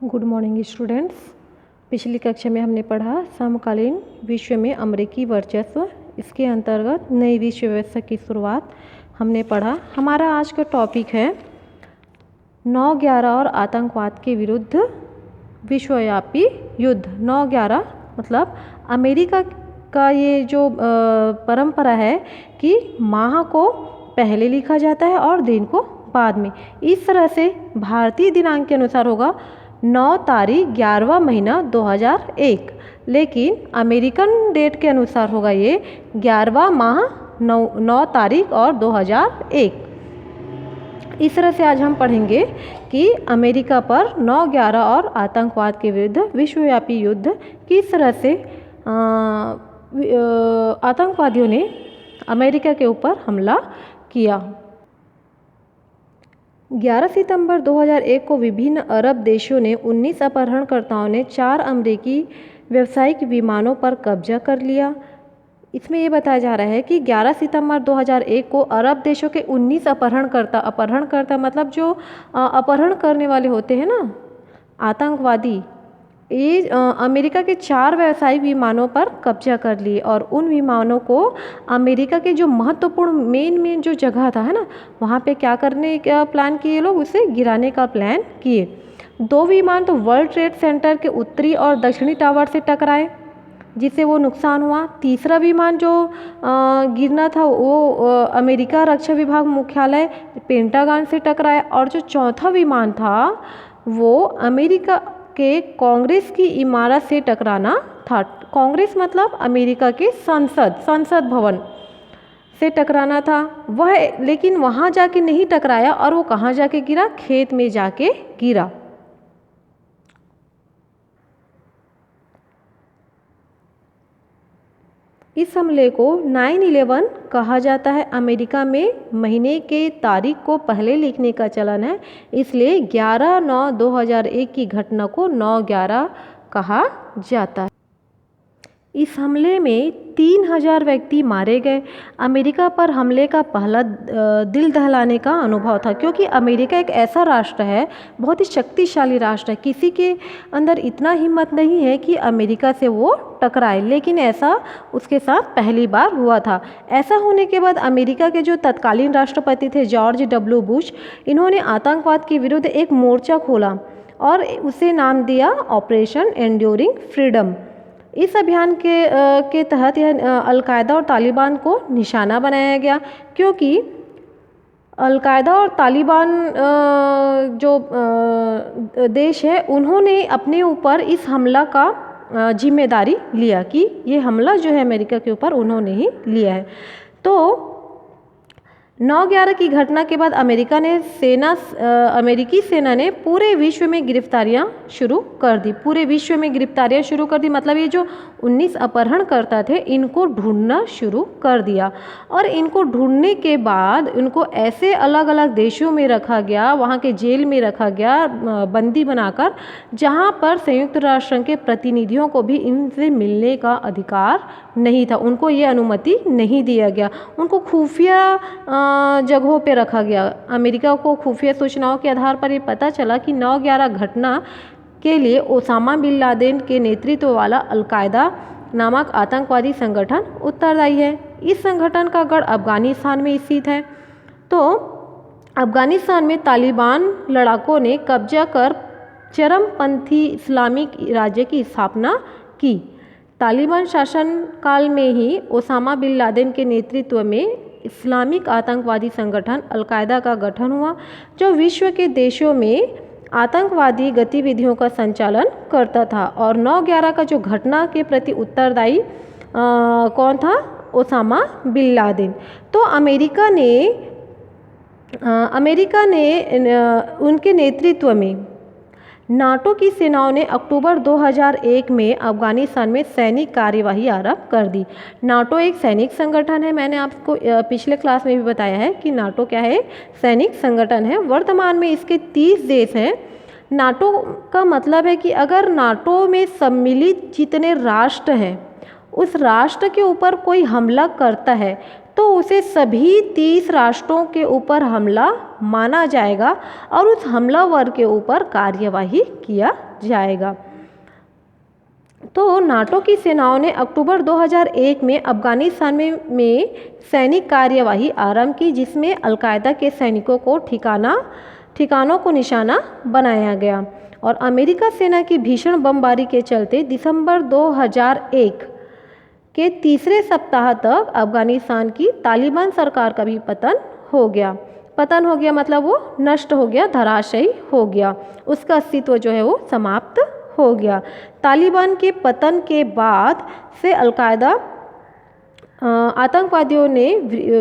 Good morning students. पिछली कक्षा में हमने पढ़ा समकालीन विश्व में अमेरिकी वर्चस्व। इसके अंतर्गत नई विश्व व्यवस्था की शुरुआत हमने पढ़ा। हमारा आज का टॉपिक है 9/11 और आतंकवाद के विरुद्ध विश्वव्यापी युद्ध। 9/11 मतलब अमेरिका का ये जो परंपरा है कि माह को पहले लिखा जाता है और दिन को बाद में। इस तरह से भारतीय दिनांक के अनुसार होगा 9 तारीख 11वां महीना 2001, लेकिन अमेरिकन डेट के अनुसार होगा ये 11वां माह 9 तारीख और 2001। इस तरह से आज हम पढ़ेंगे कि अमेरिका पर 9/11 और आतंकवाद के विरुद्ध विश्वव्यापी युद्ध किस तरह से आतंकवादियों ने अमेरिका के ऊपर हमला किया। 11 सितंबर 2001 को विभिन्न अरब देशों ने 19 अपहरणकर्ताओं ने 4 अमेरिकी व्यावसायिक विमानों पर कब्जा कर लिया। इसमें ये बताया जा रहा है कि 11 सितंबर 2001 को अरब देशों के 19 अपहरणकर्ता मतलब जो अपहरण करने वाले होते हैं ना, आतंकवादी, ये अमेरिका के 4 व्यावसायिक विमानों पर कब्जा कर लिए और उन विमानों को अमेरिका के जो महत्वपूर्ण मेन जो जगह था है ना, वहाँ पे क्या करने का प्लान किए लोग, उसे गिराने का प्लान किए। 2 विमान तो वर्ल्ड ट्रेड सेंटर के उत्तरी और दक्षिणी टावर से टकराए, जिससे वो नुकसान हुआ। तीसरा विमान जो गिरना था वो अमेरिका रक्षा विभाग मुख्यालय पेंटागन से टकराया और जो चौथा विमान था वो अमेरिका के कांग्रेस की इमारत से टकराना था। कांग्रेस मतलब अमेरिका के संसद भवन से टकराना था वह, लेकिन वहाँ जाके नहीं टकराया और वो कहाँ जाके गिरा, खेत में जाके गिरा। इस हमले को 9/11 कहा जाता है। अमेरिका में महीने के तारीख को पहले लिखने का चलन है, इसलिए 11/9/2001 की घटना को 9/11 कहा जाता है। इस हमले में 3000 व्यक्ति मारे गए। अमेरिका पर हमले का पहला दिल दहलाने का अनुभव था, क्योंकि अमेरिका एक ऐसा राष्ट्र है, बहुत ही शक्तिशाली राष्ट्र है। किसी के अंदर इतना हिम्मत नहीं है कि अमेरिका से वो टकराए, लेकिन ऐसा उसके साथ पहली बार हुआ था। ऐसा होने के बाद अमेरिका के जो तत्कालीन राष्ट्रपति थे जॉर्ज डब्ल्यू बुश, इन्होंने आतंकवाद के विरुद्ध एक मोर्चा खोला और उसे नाम दिया ऑपरेशन एंड्यूरिंग फ्रीडम। इस अभियान के तहत यह अलकायदा और तालिबान को निशाना बनाया गया, क्योंकि अलकायदा और तालिबान जो देश है उन्होंने अपने ऊपर इस हमला का जिम्मेदारी लिया कि ये हमला जो है अमेरिका के ऊपर उन्होंने ही लिया है। तो 9/11 की घटना के बाद अमेरिकी सेना ने पूरे विश्व में गिरफ्तारियां शुरू कर दी। पूरे विश्व में गिरफ्तारियां शुरू कर दी मतलब ये जो 19 अपहरणकर्ता थे इनको ढूंढना शुरू कर दिया, और इनको ढूंढने के बाद इनको ऐसे अलग अलग देशों में रखा गया, वहाँ के जेल में रखा गया बंदी बनाकर, जहाँ पर संयुक्त राष्ट्र संघ के प्रतिनिधियों को भी इनसे मिलने का अधिकार नहीं था। उनको ये अनुमति नहीं दिया गया। उनको खुफिया जगहों पे रखा गया। अमेरिका को खुफिया सूचनाओं के आधार पर ये पता चला कि 9/11 घटना के लिए ओसामा बिन लादेन के नेतृत्व वाला अलकायदा नामक आतंकवादी संगठन उत्तरदायी है। इस संगठन का गढ़ अफगानिस्तान में स्थित है। तो अफगानिस्तान में तालिबान लड़ाकों ने कब्जा कर चरमपंथी इस्लामिक राज्य की स्थापना की। तालिबान शासनकाल में ही ओसामा बिन लादेन के नेतृत्व में इस्लामिक आतंकवादी संगठन अलकायदा का गठन हुआ, जो विश्व के देशों में आतंकवादी गतिविधियों का संचालन करता था। और 9/11 का जो घटना के प्रति उत्तरदायी कौन था? Osama bin Laden. तो अमेरिका ने उनके नेतृत्व में नाटो की सेनाओं ने अक्टूबर 2001 में अफगानिस्तान में सैनिक कार्यवाही आरंभ कर दी। नाटो एक सैनिक संगठन है। मैंने आपको पिछले क्लास में भी बताया है कि नाटो क्या है, सैनिक संगठन है। वर्तमान में इसके 30 देश हैं। नाटो का मतलब है कि अगर नाटो में सम्मिलित जितने राष्ट्र हैं उस राष्ट्र के ऊपर कोई हमला करता है तो उसे सभी 30 राष्ट्रों के ऊपर हमला माना जाएगा और उस हमलावर के ऊपर कार्यवाही किया जाएगा। तो नाटो की सेनाओं ने अक्टूबर 2001 में अफगानिस्तान में सैनिक कार्यवाही आरंभ की, जिसमें अलकायदा के सैनिकों को ठिकानों को निशाना बनाया गया। और अमेरिका सेना की भीषण बमबारी के चलते दिसंबर 2001 के तीसरे सप्ताह तक अफगानिस्तान की तालिबान सरकार का भी पतन हो गया मतलब वो नष्ट हो गया, धराशायी हो गया, उसका अस्तित्व जो है वो समाप्त हो गया। तालिबान के पतन के बाद से अलकायदा आतंकवादियों ने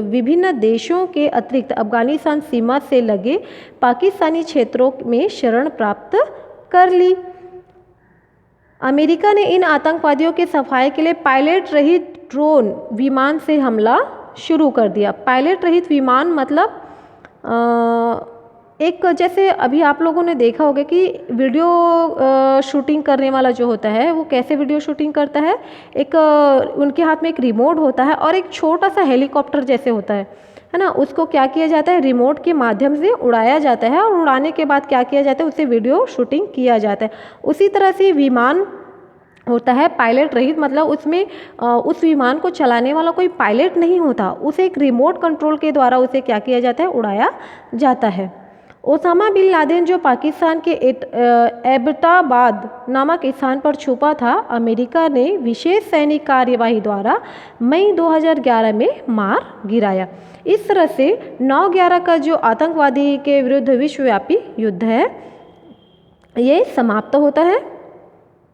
विभिन्न देशों के अतिरिक्त अफगानिस्तान सीमा से लगे पाकिस्तानी क्षेत्रों में शरण प्राप्त कर ली। अमेरिका ने इन आतंकवादियों के सफाये के लिए पायलट रहित ड्रोन विमान से हमला शुरू कर दिया। पायलट रहित विमान मतलब एक, जैसे अभी आप लोगों ने देखा होगा कि वीडियो शूटिंग करने वाला जो होता है वो कैसे वीडियो शूटिंग करता है, एक उनके हाथ में एक रिमोट होता है और एक छोटा सा हेलीकॉप्टर जैसे होता है ना, उसको क्या किया जाता है, रिमोट के माध्यम से उड़ाया जाता है और उड़ाने के बाद क्या किया जाता है, उससे वीडियो शूटिंग किया जाता है। उसी तरह से विमान होता है पायलट रहित, मतलब उसमें उस विमान को चलाने वाला कोई पायलट नहीं होता, उसे एक रिमोट कंट्रोल के द्वारा उसे क्या किया जाता है, उड़ाया जाता है। ओसामा बिन लादेन जो पाकिस्तान के एबटाबाद नामक स्थान पर छुपा था, अमेरिका ने विशेष सैनिक कार्यवाही द्वारा मई 2011 में मार गिराया। इस तरह से 9/11 का जो आतंकवादी के विरुद्ध विश्वव्यापी युद्ध है ये समाप्त होता है।